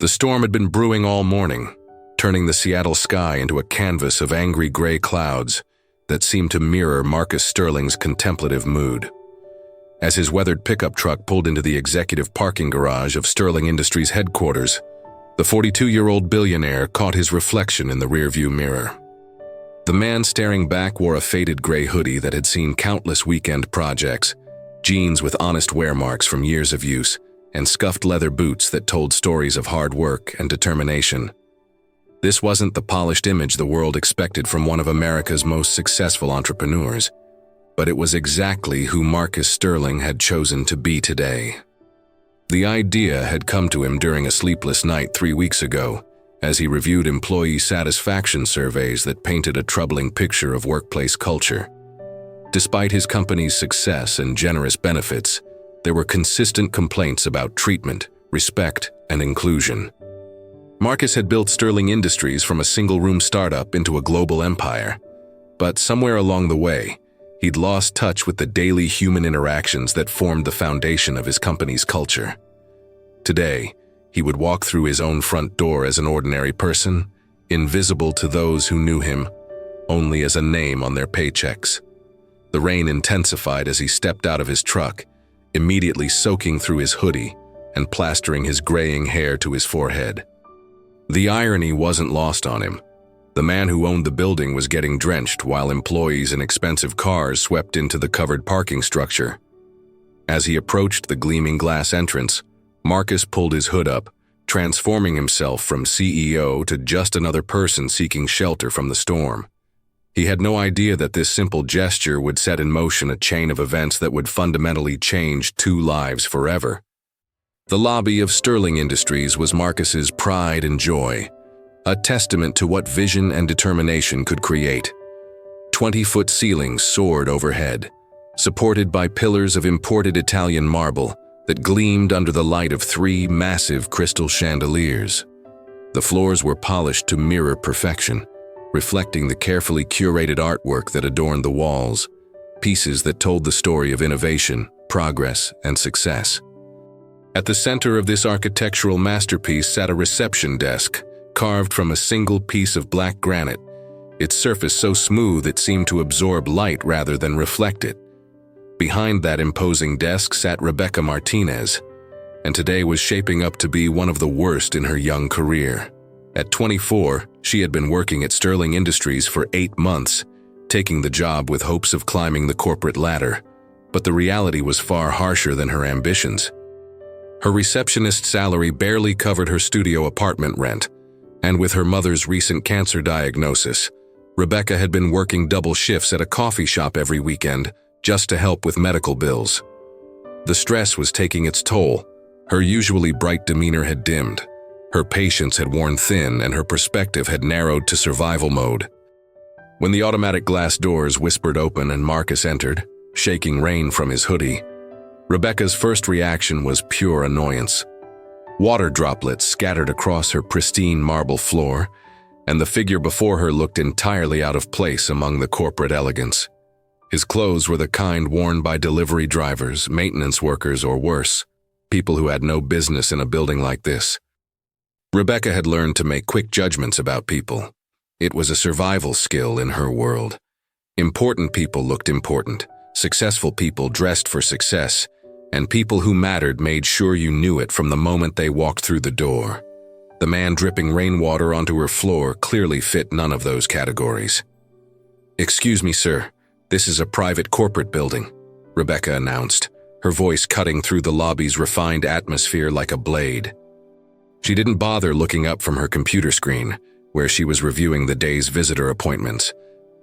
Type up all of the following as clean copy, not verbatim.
The storm had been brewing all morning, turning the Seattle sky into a canvas of angry gray clouds that seemed to mirror Marcus Sterling's contemplative mood. As his weathered pickup truck pulled into the executive parking garage of Sterling Industries headquarters, the 42-year-old billionaire caught his reflection in the rearview mirror. The man staring back wore a faded gray hoodie that had seen countless weekend projects, jeans with honest wear marks from years of use, and scuffed leather boots that told stories of hard work and determination. This wasn't the polished image the world expected from one of America's most successful entrepreneurs, but it was exactly who Marcus Sterling had chosen to be today. The idea had come to him during a sleepless night 3 weeks ago, as he reviewed employee satisfaction surveys that painted a troubling picture of workplace culture. Despite his company's success and generous benefits, there were consistent complaints about treatment, respect, and inclusion. Marcus had built Sterling Industries from a single-room startup into a global empire, but somewhere along the way, he'd lost touch with the daily human interactions that formed the foundation of his company's culture. Today, he would walk through his own front door as an ordinary person, invisible to those who knew him, only as a name on their paychecks. The rain intensified as he stepped out of his truck, immediately soaking through his hoodie and plastering his graying hair to his forehead. The irony wasn't lost on him. The man who owned the building was getting drenched while employees in expensive cars swept into the covered parking structure. As he approached the gleaming glass entrance, Marcus pulled his hood up, transforming himself from CEO to just another person seeking shelter from the storm. He had no idea that this simple gesture would set in motion a chain of events that would fundamentally change 2 lives forever. The lobby of Sterling Industries was Marcus's pride and joy, a testament to what vision and determination could create. 20-foot ceilings soared overhead, supported by pillars of imported Italian marble that gleamed under the light of 3 massive crystal chandeliers. The floors were polished to mirror perfection, reflecting the carefully curated artwork that adorned the walls, pieces that told the story of innovation, progress, and success. At the center of this architectural masterpiece sat a reception desk, carved from a single piece of black granite, its surface so smooth it seemed to absorb light rather than reflect it. Behind that imposing desk sat Rebecca Martinez, and today was shaping up to be one of the worst in her young career. At 24, she had been working at Sterling Industries for 8 months, taking the job with hopes of climbing the corporate ladder, but the reality was far harsher than her ambitions. Her receptionist salary barely covered her studio apartment rent, and with her mother's recent cancer diagnosis, Rebecca had been working double shifts at a coffee shop every weekend just to help with medical bills. The stress was taking its toll. Her usually bright demeanor had dimmed. Her patience had worn thin and her perspective had narrowed to survival mode. When the automatic glass doors whispered open and Marcus entered, shaking rain from his hoodie, Rebecca's first reaction was pure annoyance. Water droplets scattered across her pristine marble floor, and the figure before her looked entirely out of place among the corporate elegance. His clothes were the kind worn by delivery drivers, maintenance workers, or worse, people who had no business in a building like this. Rebecca had learned to make quick judgments about people. It was a survival skill in her world. Important people looked important, successful people dressed for success, and people who mattered made sure you knew it from the moment they walked through the door. The man dripping rainwater onto her floor clearly fit none of those categories. "Excuse me, sir. This is a private corporate building," Rebecca announced, her voice cutting through the lobby's refined atmosphere like a blade. She didn't bother looking up from her computer screen, where she was reviewing the day's visitor appointments,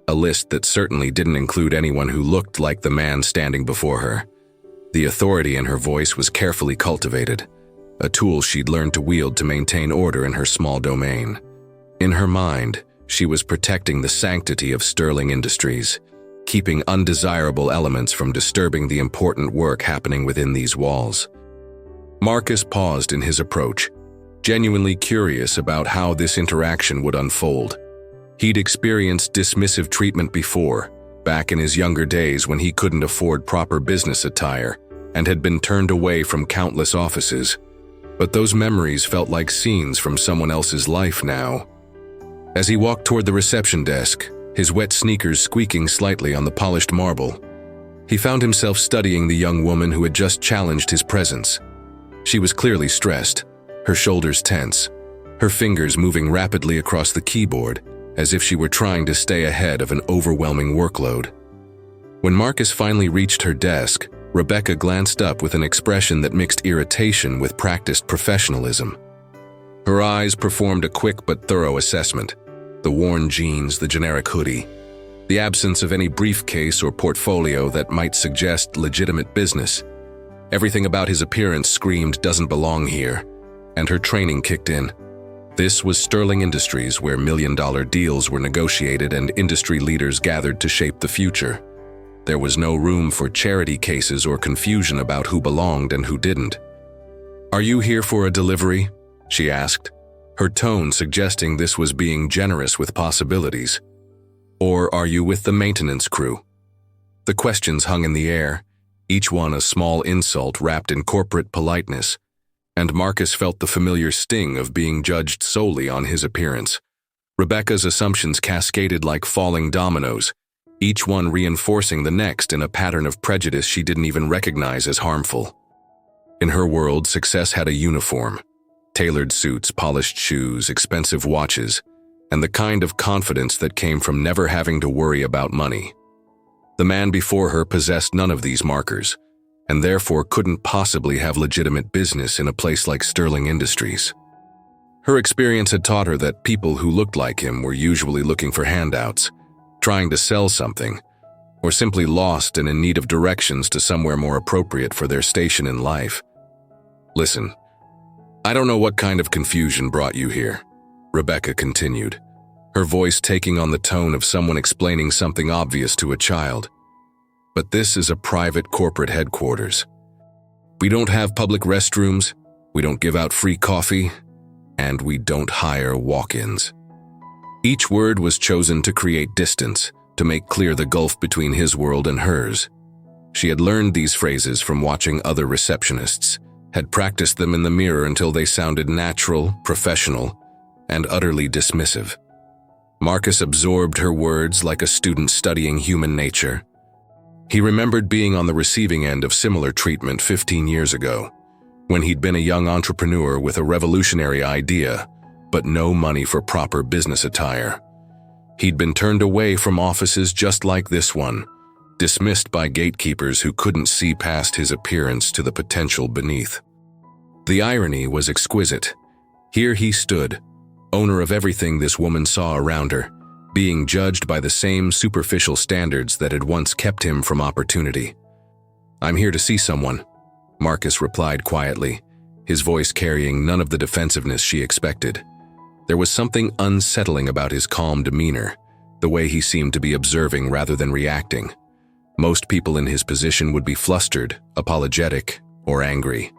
a list that certainly didn't include anyone who looked like the man standing before her. The authority in her voice was carefully cultivated, a tool she'd learned to wield to maintain order in her small domain. In her mind, she was protecting the sanctity of Sterling Industries, keeping undesirable elements from disturbing the important work happening within these walls. Marcus paused in his approach, genuinely curious about how this interaction would unfold. He'd experienced dismissive treatment before, back in his younger days when he couldn't afford proper business attire and had been turned away from countless offices. But those memories felt like scenes from someone else's life now. As he walked toward the reception desk, his wet sneakers squeaking slightly on the polished marble, he found himself studying the young woman who had just challenged his presence. She was clearly stressed, her shoulders tense, her fingers moving rapidly across the keyboard as if she were trying to stay ahead of an overwhelming workload. When Marcus finally reached her desk, Rebecca glanced up with an expression that mixed irritation with practiced professionalism. Her eyes performed a quick but thorough assessment: the worn jeans, the generic hoodie, the absence of any briefcase or portfolio that might suggest legitimate business. Everything about his appearance screamed "doesn't belong here," and her training kicked in. This was Sterling Industries, where million-dollar deals were negotiated and industry leaders gathered to shape the future. There was no room for charity cases or confusion about who belonged and who didn't. "Are you here for a delivery?" she asked, her tone suggesting this was being generous with possibilities. "Or are you with the maintenance crew?" The questions hung in the air, each one a small insult wrapped in corporate politeness, and Marcus felt the familiar sting of being judged solely on his appearance. Rebecca's assumptions cascaded like falling dominoes, each one reinforcing the next in a pattern of prejudice she didn't even recognize as harmful. In her world, success had a uniform: tailored suits, polished shoes, expensive watches, and the kind of confidence that came from never having to worry about money. The man before her possessed none of these markers, and therefore couldn't possibly have legitimate business in a place like Sterling Industries. Her experience had taught her that people who looked like him were usually looking for handouts, trying to sell something, or simply lost and in need of directions to somewhere more appropriate for their station in life. "Listen, I don't know what kind of confusion brought you here," Rebecca continued, her voice taking on the tone of someone explaining something obvious to a child. "But this is a private corporate headquarters. We don't have public restrooms, we don't give out free coffee, and we don't hire walk-ins." Each word was chosen to create distance, to make clear the gulf between his world and hers. She had learned these phrases from watching other receptionists, had practiced them in the mirror until they sounded natural, professional, and utterly dismissive. Marcus absorbed her words like a student studying human nature. He remembered being on the receiving end of similar treatment 15 years ago, when he'd been a young entrepreneur with a revolutionary idea, but no money for proper business attire. He'd been turned away from offices just like this one, dismissed by gatekeepers who couldn't see past his appearance to the potential beneath. The irony was exquisite. Here he stood, owner of everything this woman saw around her, being judged by the same superficial standards that had once kept him from opportunity. "I'm here to see someone," Marcus replied quietly, his voice carrying none of the defensiveness she expected. There was something unsettling about his calm demeanor, the way he seemed to be observing rather than reacting. Most people in his position would be flustered, apologetic, or angry.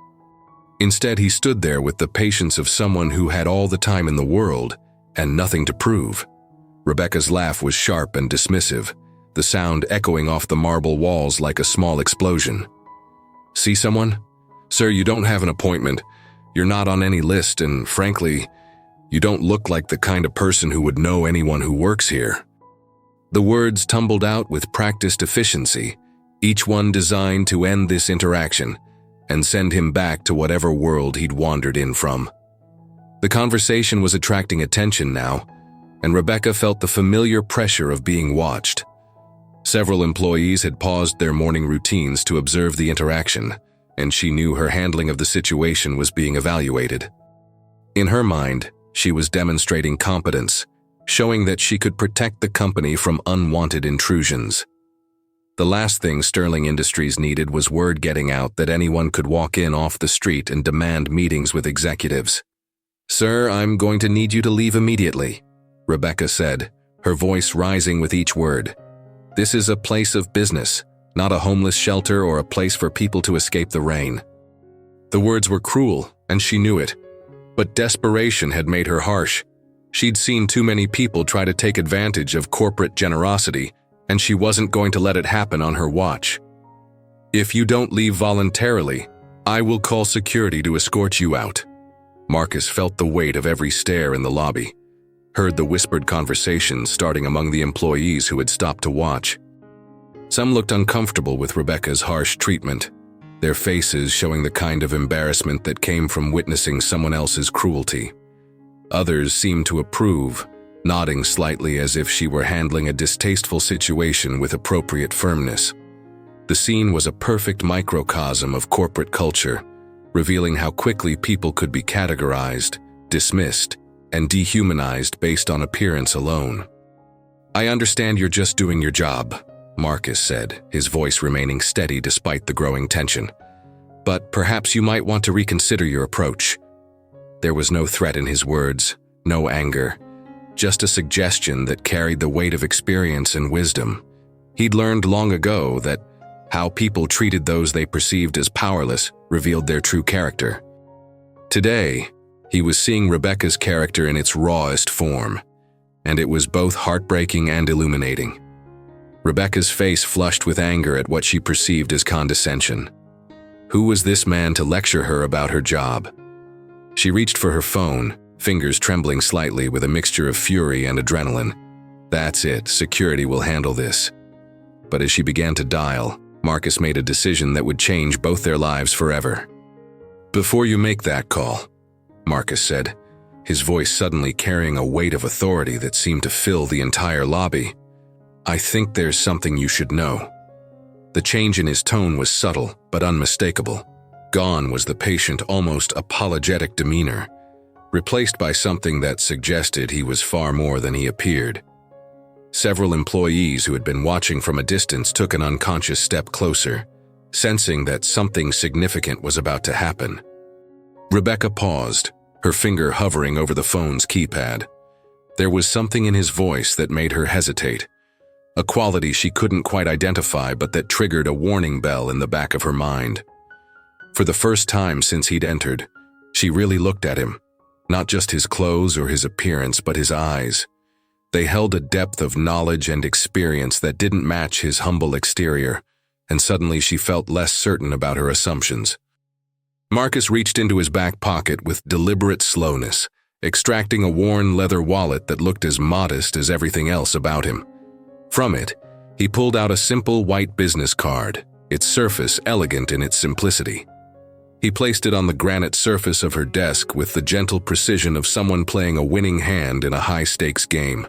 Instead, he stood there with the patience of someone who had all the time in the world and nothing to prove. Rebecca's laugh was sharp and dismissive, the sound echoing off the marble walls like a small explosion. "See someone? Sir, you don't have an appointment. You're not on any list, and frankly, you don't look like the kind of person who would know anyone who works here." The words tumbled out with practiced efficiency, each one designed to end this interaction and send him back to whatever world he'd wandered in from. The conversation was attracting attention now, and Rebecca felt the familiar pressure of being watched. Several employees had paused their morning routines to observe the interaction, and she knew her handling of the situation was being evaluated. In her mind, she was demonstrating competence, showing that she could protect the company from unwanted intrusions. The last thing Sterling Industries needed was word getting out that anyone could walk in off the street and demand meetings with executives. "Sir, I'm going to need you to leave immediately," Rebecca said, her voice rising with each word. "This is a place of business, not a homeless shelter or a place for people to escape the rain." The words were cruel, and she knew it, but desperation had made her harsh. She'd seen too many people try to take advantage of corporate generosity, and she wasn't going to let it happen on her watch. "If you don't leave voluntarily, I will call security to escort you out." Marcus felt the weight of every stare in the lobby, heard the whispered conversations starting among the employees who had stopped to watch. Some looked uncomfortable with Rebecca's harsh treatment, their faces showing the kind of embarrassment that came from witnessing someone else's cruelty. Others seemed to approve, nodding slightly as if she were handling a distasteful situation with appropriate firmness. The scene was a perfect microcosm of corporate culture, revealing how quickly people could be categorized, dismissed, and dehumanized based on appearance alone. "I understand you're just doing your job," Marcus said, his voice remaining steady despite the growing tension. "But perhaps you might want to reconsider your approach." There was no threat in his words, no anger, just a suggestion that carried the weight of experience and wisdom. He'd learned long ago that how people treated those they perceived as powerless revealed their true character. Today, he was seeing Rebecca's character in its rawest form, and it was both heartbreaking and illuminating. Rebecca's face flushed with anger at what she perceived as condescension. Who was this man to lecture her about her job? She reached for her phone, fingers trembling slightly with a mixture of fury and adrenaline. That's it, security will handle this. But as she began to dial, Marcus made a decision that would change both their lives forever. "Before you make that call," Marcus said, his voice suddenly carrying a weight of authority that seemed to fill the entire lobby, "I think there's something you should know." The change in his tone was subtle but unmistakable. Gone was the patient, almost apologetic demeanor, replaced by something that suggested he was far more than he appeared. Several employees who had been watching from a distance took an unconscious step closer, sensing that something significant was about to happen. Rebecca paused, her finger hovering over the phone's keypad. There was something in his voice that made her hesitate, a quality she couldn't quite identify but that triggered a warning bell in the back of her mind. For the first time since he'd entered, she really looked at him, not just his clothes or his appearance, but his eyes. They held a depth of knowledge and experience that didn't match his humble exterior, and suddenly she felt less certain about her assumptions. Marcus reached into his back pocket with deliberate slowness, extracting a worn leather wallet that looked as modest as everything else about him. From it, he pulled out a simple white business card, its surface elegant in its simplicity. He placed it on the granite surface of her desk with the gentle precision of someone playing a winning hand in a high-stakes game.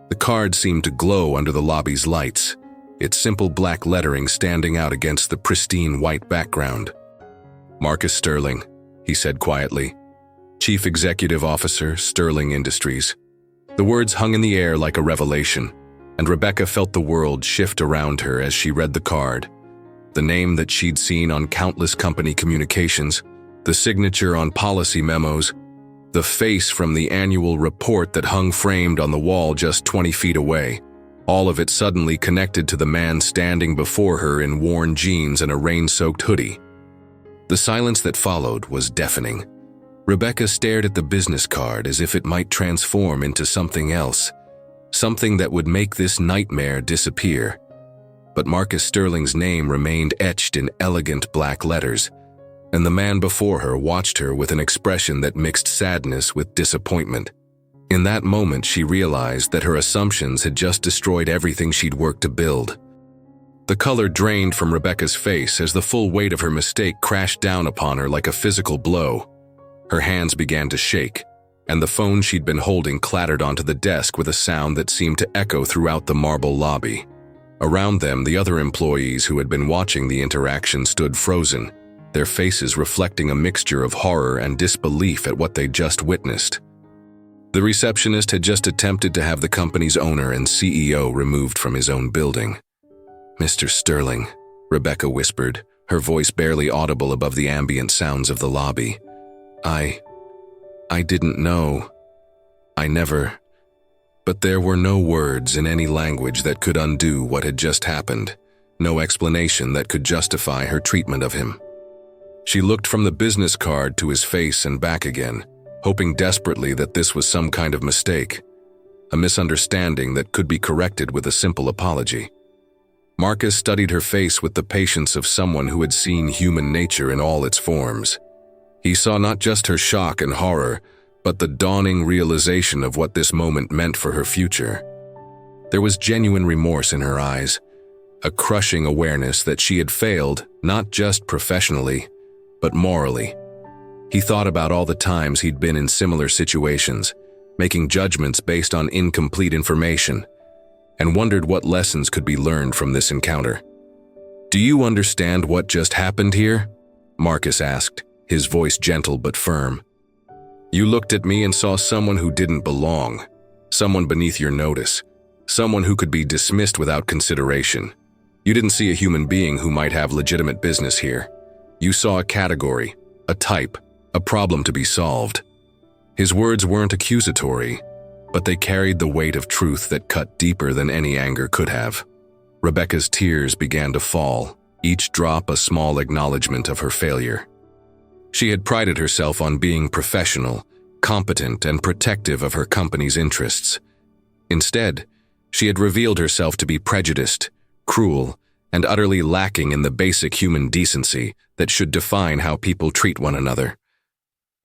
The card seemed to glow under the lobby's lights, its simple black lettering standing out against the pristine white background. "Marcus Sterling," he said quietly. "Chief Executive Officer, Sterling Industries." The words hung in the air like a revelation, and Rebecca felt the world shift around her as she read the card. The name that she'd seen on countless company communications, the signature on policy memos, the face from the annual report that hung framed on the wall just 20 feet away, all of it suddenly connected to the man standing before her in worn jeans and a rain-soaked hoodie. The silence that followed was deafening. Rebecca stared at the business card as if it might transform into something else, something that would make this nightmare disappear. But Marcus Sterling's name remained etched in elegant black letters, and the man before her watched her with an expression that mixed sadness with disappointment. In that moment, she realized that her assumptions had just destroyed everything she'd worked to build. The color drained from Rebecca's face as the full weight of her mistake crashed down upon her like a physical blow. Her hands began to shake, and the phone she'd been holding clattered onto the desk with a sound that seemed to echo throughout the marble lobby. Around them, the other employees who had been watching the interaction stood frozen, their faces reflecting a mixture of horror and disbelief at what they'd just witnessed. The receptionist had just attempted to have the company's owner and CEO removed from his own building. "Mr. Sterling," Rebecca whispered, her voice barely audible above the ambient sounds of the lobby. I didn't know. I never..." But there were no words in any language that could undo what had just happened, no explanation that could justify her treatment of him. She looked from the business card to his face and back again, hoping desperately that this was some kind of mistake, a misunderstanding that could be corrected with a simple apology. Marcus studied her face with the patience of someone who had seen human nature in all its forms. He saw not just her shock and horror, but the dawning realization of what this moment meant for her future. There was genuine remorse in her eyes, a crushing awareness that she had failed, not just professionally, but morally. He thought about all the times he'd been in similar situations, making judgments based on incomplete information, and wondered what lessons could be learned from this encounter. "Do you understand what just happened here?" Marcus asked, his voice gentle but firm. "You looked at me and saw someone who didn't belong, someone beneath your notice, someone who could be dismissed without consideration. You didn't see a human being who might have legitimate business here. You saw a category, a type, a problem to be solved." His words weren't accusatory, but they carried the weight of truth that cut deeper than any anger could have. Rebecca's tears began to fall, each drop a small acknowledgement of her failure. She had prided herself on being professional, competent, and protective of her company's interests. Instead, she had revealed herself to be prejudiced, cruel, and utterly lacking in the basic human decency that should define how people treat one another.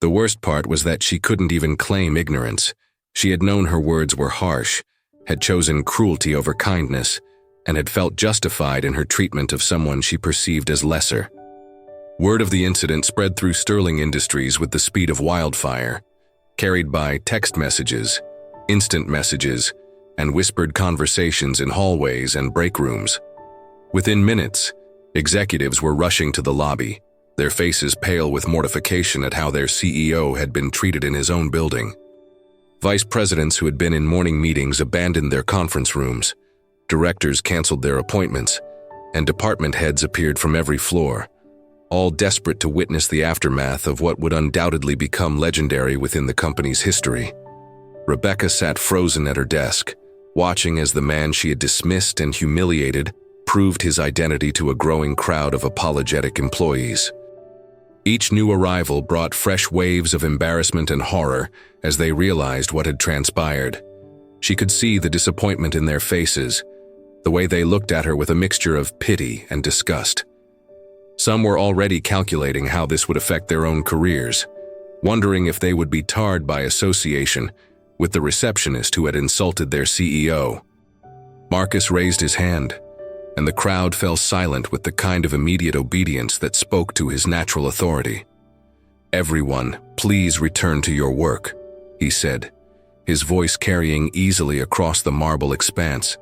The worst part was that she couldn't even claim ignorance. She had known her words were harsh, had chosen cruelty over kindness, and had felt justified in her treatment of someone she perceived as lesser. Word of the incident spread through Sterling Industries with the speed of wildfire, carried by text messages, instant messages, and whispered conversations in hallways and break rooms. Within minutes, executives were rushing to the lobby, their faces pale with mortification at how their CEO had been treated in his own building. Vice presidents who had been in morning meetings abandoned their conference rooms, directors canceled their appointments, and department heads appeared from every floor, all desperate to witness the aftermath of what would undoubtedly become legendary within the company's history. Rebecca sat frozen at her desk, watching as the man she had dismissed and humiliated proved his identity to a growing crowd of apologetic employees. Each new arrival brought fresh waves of embarrassment and horror as they realized what had transpired. She could see the disappointment in their faces, the way they looked at her with a mixture of pity and disgust. Some were already calculating how this would affect their own careers, wondering if they would be tarred by association with the receptionist who had insulted their CEO. Marcus raised his hand, and the crowd fell silent with the kind of immediate obedience that spoke to his natural authority. "Everyone, please return to your work," he said, his voice carrying easily across the marble expanse.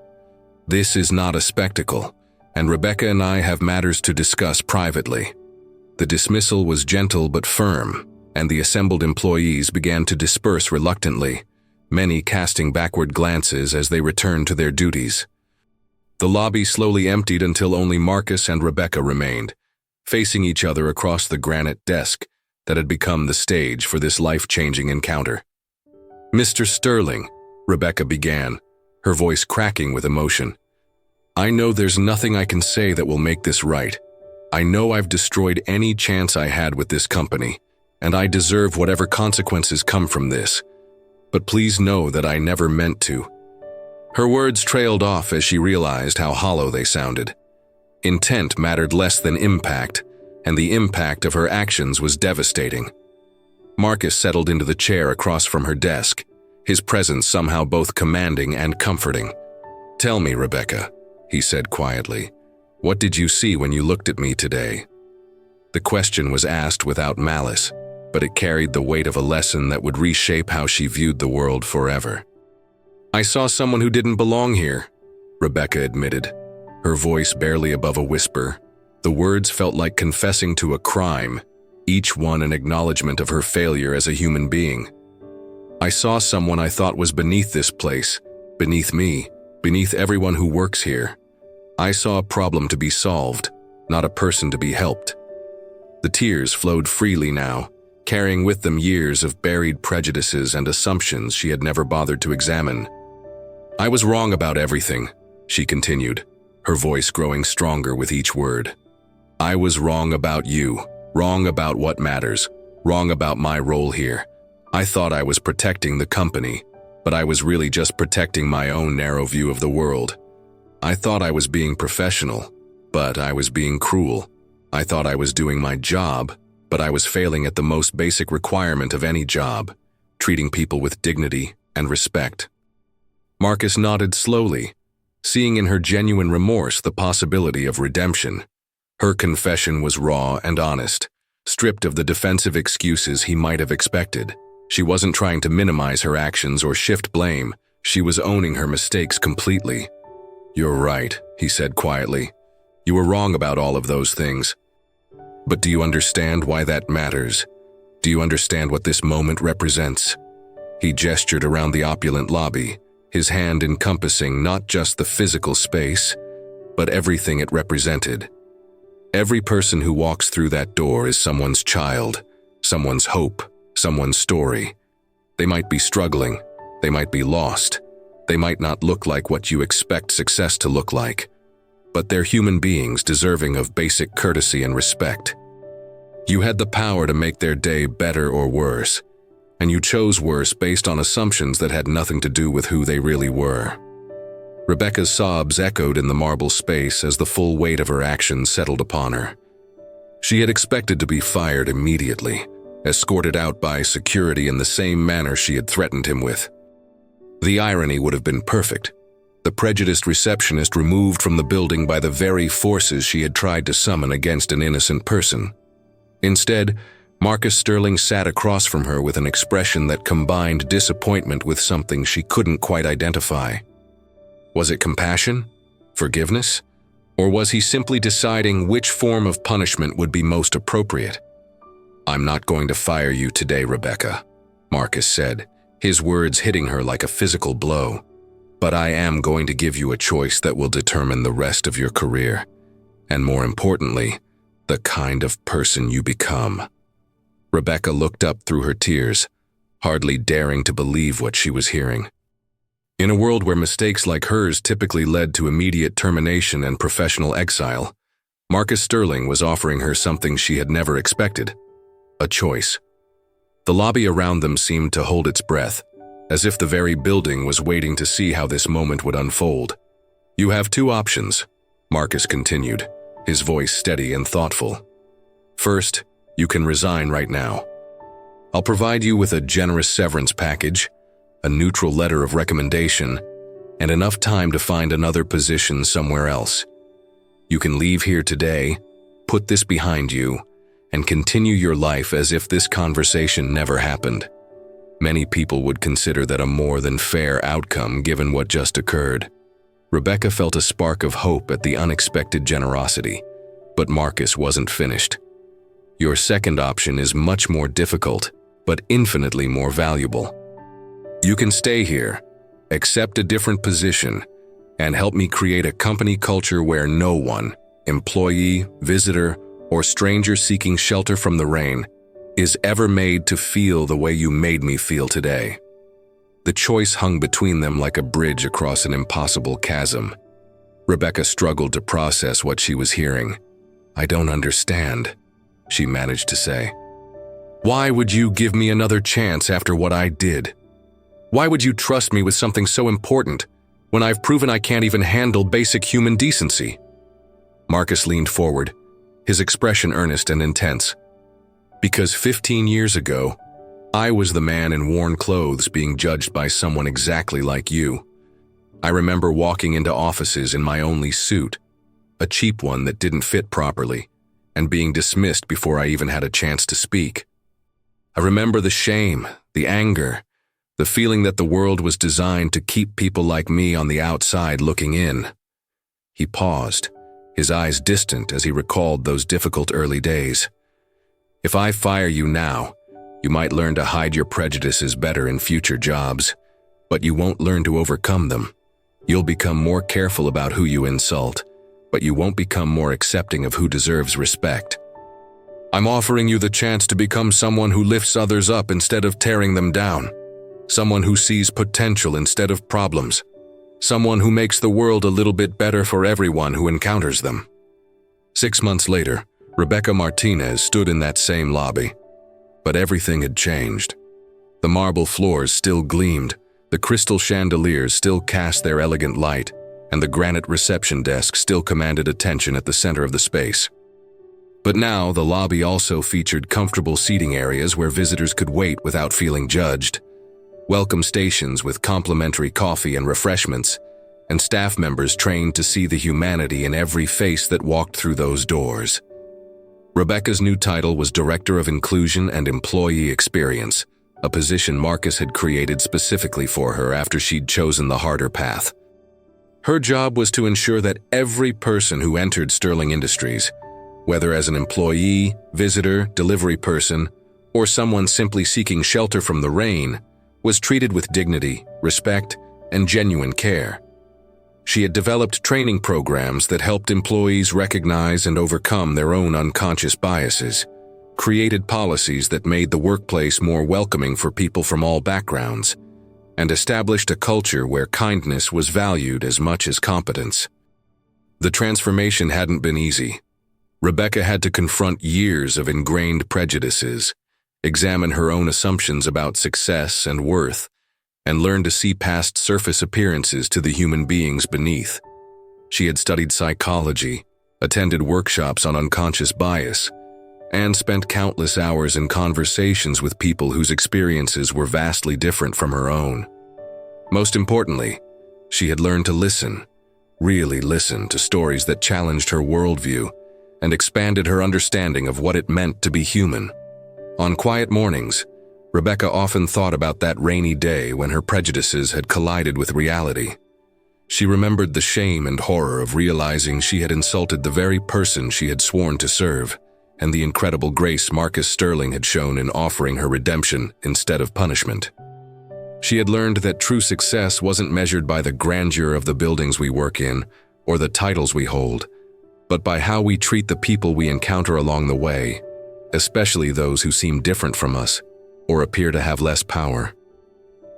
"This is not a spectacle, and Rebecca and I have matters to discuss privately." The dismissal was gentle but firm, and the assembled employees began to disperse reluctantly, many casting backward glances as they returned to their duties. The lobby slowly emptied until only Marcus and Rebecca remained, facing each other across the granite desk that had become the stage for this life-changing encounter. "Mr. Sterling," Rebecca began, her voice cracking with emotion, "I know there's nothing I can say that will make this right. I know I've destroyed any chance I had with this company, and I deserve whatever consequences come from this. But please know that I never meant to." Her words trailed off as she realized how hollow they sounded. Intent mattered less than impact, and the impact of her actions was devastating. Marcus settled into the chair across from her desk, his presence somehow both commanding and comforting. "Tell me, Rebecca," he said quietly, "what did you see when you looked at me today?" The question was asked without malice, but it carried the weight of a lesson that would reshape how she viewed the world forever. "I saw someone who didn't belong here," Rebecca admitted, her voice barely above a whisper. The words felt like confessing to a crime, each one an acknowledgement of her failure as a human being. "I saw someone I thought was beneath this place, beneath me, beneath everyone who works here. I saw a problem to be solved, not a person to be helped." The tears flowed freely now, carrying with them years of buried prejudices and assumptions she had never bothered to examine. "I was wrong about everything," she continued, her voice growing stronger with each word. "I was wrong about you, wrong about what matters, wrong about my role here. I thought I was protecting the company, but I was really just protecting my own narrow view of the world. I thought I was being professional, but I was being cruel. I thought I was doing my job, but I was failing at the most basic requirement of any job, treating people with dignity and respect. Marcus nodded slowly, seeing in her genuine remorse the possibility of redemption. Her confession was raw and honest, stripped of the defensive excuses he might have expected. She wasn't trying to minimize her actions or shift blame. She was owning her mistakes completely. "You're right," he said quietly. "You were wrong about all of those things. But do you understand why that matters? Do you understand what this moment represents?" He gestured around the opulent lobby, his hand encompassing not just the physical space, but everything it represented. Every person who walks through that door is someone's child, someone's hope, someone's story. They might be struggling, they might be lost, they might not look like what you expect success to look like, but they're human beings deserving of basic courtesy and respect. You had the power to make their day better or worse, and you chose worse based on assumptions that had nothing to do with who they really were. Rebecca's sobs echoed in the marble space as the full weight of her actions settled upon her. She had expected to be fired immediately, escorted out by security in the same manner she had threatened him with. The irony would have been perfect. The prejudiced receptionist removed from the building by the very forces she had tried to summon against an innocent person. Instead, Marcus Sterling sat across from her with an expression that combined disappointment with something she couldn't quite identify. Was it compassion? Forgiveness? Or was he simply deciding which form of punishment would be most appropriate? "I'm not going to fire you today, Rebecca," Marcus said, his words hitting her like a physical blow. "But I am going to give you a choice that will determine the rest of your career, and more importantly, the kind of person you become." Rebecca looked up through her tears, hardly daring to believe what she was hearing. In a world where mistakes like hers typically led to immediate termination and professional exile, Marcus Sterling was offering her something she had never expected: a choice. The lobby around them seemed to hold its breath, as if the very building was waiting to see how this moment would unfold. "You have two options," Marcus continued, his voice steady and thoughtful. "First, you can resign right now. I'll provide you with a generous severance package, a neutral letter of recommendation, and enough time to find another position somewhere else. You can leave here today, put this behind you, and continue your life as if this conversation never happened." Many people would consider that a more than fair outcome given what just occurred. Rebecca felt a spark of hope at the unexpected generosity, but Marcus wasn't finished. "Your second option is much more difficult, but infinitely more valuable. You can stay here, accept a different position, and help me create a company culture where no one, employee, visitor, or stranger seeking shelter from the rain, is ever made to feel the way you made me feel today." The choice hung between them like a bridge across an impossible chasm. Rebecca struggled to process what she was hearing. "I don't understand," she managed to say. "Why would you give me another chance after what I did? Why would you trust me with something so important when I've proven I can't even handle basic human decency?" Marcus leaned forward, his expression earnest and intense. "Because 15 years ago, I was the man in worn clothes being judged by someone exactly like you. I remember walking into offices in my only suit, a cheap one that didn't fit properly, and being dismissed before I even had a chance to speak. I remember the shame, the anger, the feeling that the world was designed to keep people like me on the outside looking in." He paused, his eyes distant as he recalled those difficult early days. "If I fire you now, you might learn to hide your prejudices better in future jobs, but you won't learn to overcome them. You'll become more careful about who you insult, but you won't become more accepting of who deserves respect. I'm offering you the chance to become someone who lifts others up instead of tearing them down, someone who sees potential instead of problems, someone who makes the world a little bit better for everyone who encounters them." 6 months later, Rebecca Martinez stood in that same lobby. But everything had changed. The marble floors still gleamed, the crystal chandeliers still cast their elegant light, and the granite reception desk still commanded attention at the center of the space. But now the lobby also featured comfortable seating areas where visitors could wait without feeling judged, welcome stations with complimentary coffee and refreshments, and staff members trained to see the humanity in every face that walked through those doors. Rebecca's new title was Director of Inclusion and Employee Experience, a position Marcus had created specifically for her after she'd chosen the harder path. Her job was to ensure that every person who entered Sterling Industries, whether as an employee, visitor, delivery person, or someone simply seeking shelter from the rain, was treated with dignity, respect, and genuine care. She had developed training programs that helped employees recognize and overcome their own unconscious biases, created policies that made the workplace more welcoming for people from all backgrounds, and established a culture where kindness was valued as much as competence. The transformation hadn't been easy. Rebecca had to confront years of ingrained prejudices, examine her own assumptions about success and worth, and learn to see past surface appearances to the human beings beneath. She had studied psychology, attended workshops on unconscious bias, and spent countless hours in conversations with people whose experiences were vastly different from her own. Most importantly, she had learned to listen, really listen to stories that challenged her worldview and expanded her understanding of what it meant to be human. On quiet mornings, Rebecca often thought about that rainy day when her prejudices had collided with reality. She remembered the shame and horror of realizing she had insulted the very person she had sworn to serve, and the incredible grace Marcus Sterling had shown in offering her redemption instead of punishment. She had learned that true success wasn't measured by the grandeur of the buildings we work in or the titles we hold, but by how we treat the people we encounter along the way, especially those who seem different from us or appear to have less power.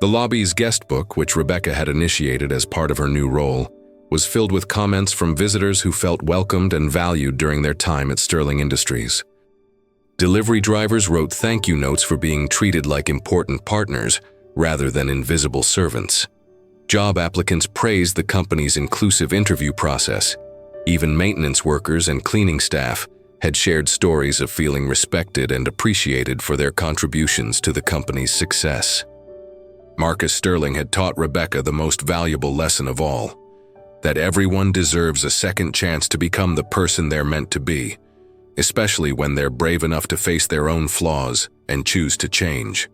The lobby's guest book, which Rebecca had initiated as part of her new role, was filled with comments from visitors who felt welcomed and valued during their time at Sterling Industries. Delivery drivers wrote thank you notes for being treated like important partners rather than invisible servants. Job applicants praised the company's inclusive interview process. Even maintenance workers and cleaning staff had shared stories of feeling respected and appreciated for their contributions to the company's success. Marcus Sterling had taught Rebecca the most valuable lesson of all, that everyone deserves a second chance to become the person they're meant to be, especially when they're brave enough to face their own flaws and choose to change.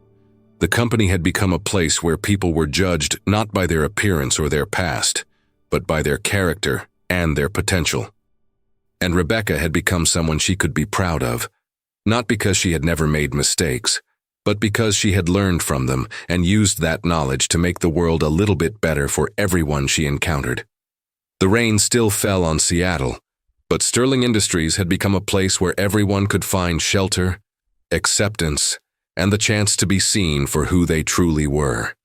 The company had become a place where people were judged not by their appearance or their past, but by their character and their potential. And Rebecca had become someone she could be proud of, not because she had never made mistakes, but because she had learned from them and used that knowledge to make the world a little bit better for everyone she encountered. The rain still fell on Seattle, but Sterling Industries had become a place where everyone could find shelter, acceptance, and the chance to be seen for who they truly were.